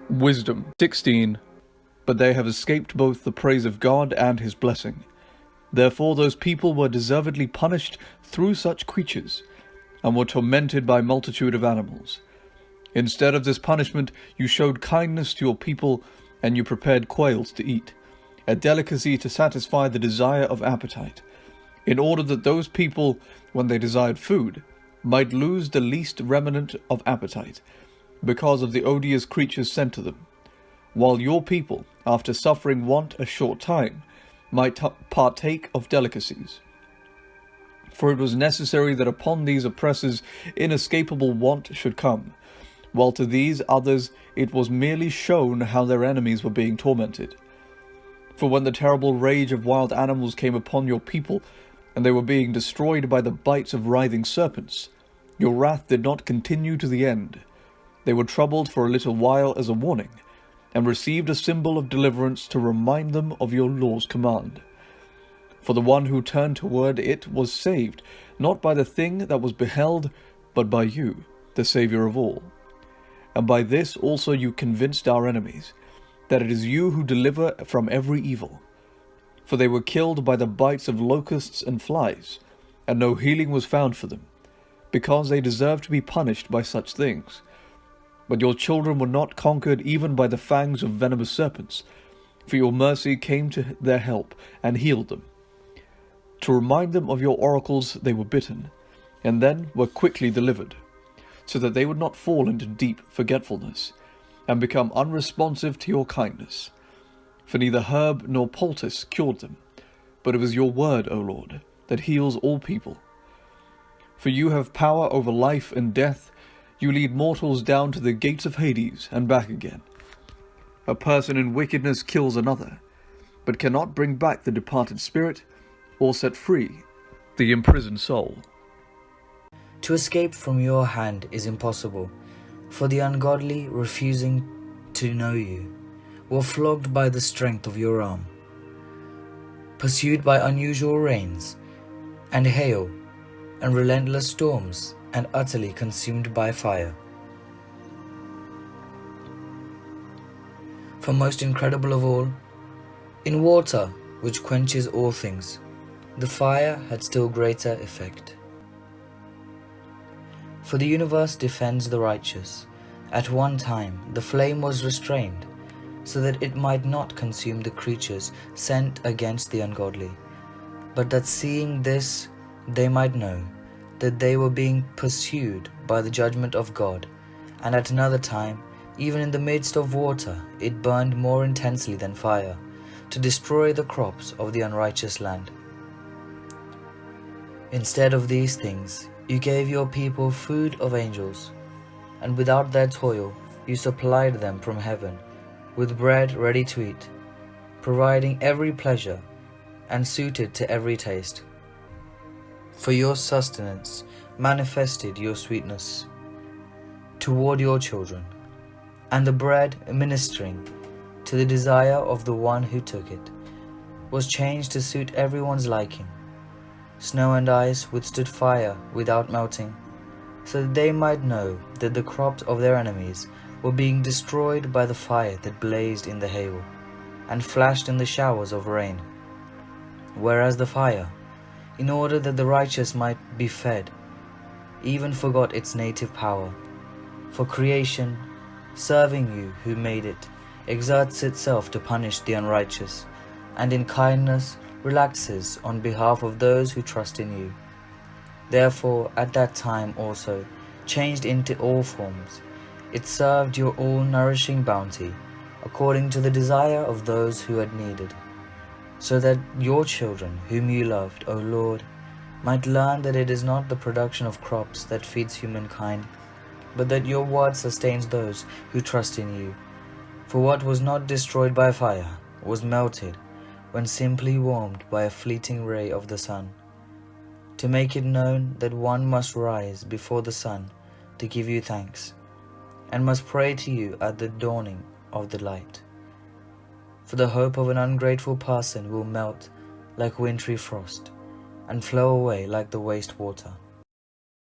Wisdom 16. But they have escaped both the praise of God and his blessing. Therefore those people were deservedly punished through such creatures, and were tormented by multitude of animals. Instead of this punishment, you showed kindness to your people, and you prepared quails to eat, a delicacy to satisfy the desire of appetite, in order that those people, when they desired food, might lose the least remnant of appetite, because of the odious creatures sent to them, while your people, after suffering want a short time, might partake of delicacies. For it was necessary that upon these oppressors inescapable want should come, while to these others it was merely shown how their enemies were being tormented. For when the terrible rage of wild animals came upon your people, and they were being destroyed by the bites of writhing serpents, your wrath did not continue to the end. They were troubled for a little while as a warning, and received a symbol of deliverance to remind them of your law's command. For the one who turned toward it was saved, not by the thing that was beheld, but by you, the Saviour of all. And by this also you convinced our enemies, that it is you who deliver from every evil. For they were killed by the bites of locusts and flies, and no healing was found for them, because they deserved to be punished by such things. But your children were not conquered even by the fangs of venomous serpents, for your mercy came to their help and healed them. To remind them of your oracles they were bitten, and then were quickly delivered, so that they would not fall into deep forgetfulness, and become unresponsive to your kindness. For neither herb nor poultice cured them, but it was your word, O Lord, that heals all people. For you have power over life and death. You lead mortals down to the gates of Hades and back again. A person in wickedness kills another, but cannot bring back the departed spirit or set free the imprisoned soul. To escape from your hand is impossible, for the ungodly, refusing to know you, were flogged by the strength of your arm, pursued by unusual rains and hail and relentless storms, and utterly consumed by fire. For most incredible of all, in water which quenches all things, the fire had still greater effect. For the universe defends the righteous. At one time the flame was restrained, so that it might not consume the creatures sent against the ungodly, but that seeing this they might know that they were being pursued by the judgment of God. And at another time, even in the midst of water, it burned more intensely than fire, to destroy the crops of the unrighteous land. Instead of these things, you gave your people food of angels, and without their toil, you supplied them from heaven with bread ready to eat, providing every pleasure and suited to every taste. For your sustenance manifested your sweetness toward your children, and the bread ministering to the desire of the one who took it was changed to suit everyone's liking. Snow and ice withstood fire without melting, so that they might know that the crops of their enemies were being destroyed by the fire that blazed in the hail and flashed in the showers of rain. Whereas the fire, in order that the righteous might be fed, even forgot its native power. For creation, serving you who made it, exerts itself to punish the unrighteous, and in kindness relaxes on behalf of those who trust in you. Therefore, at that time also, changed into all forms, it served your all-nourishing bounty, according to the desire of those who had needed, so that your children, whom you loved, O Lord, might learn that it is not the production of crops that feeds humankind, but that your word sustains those who trust in you. For what was not destroyed by fire was melted when simply warmed by a fleeting ray of the sun, to make it known that one must rise before the sun to give you thanks, and must pray to you at the dawning of the light. For the hope of an ungrateful person will melt like wintry frost, and flow away like the waste water.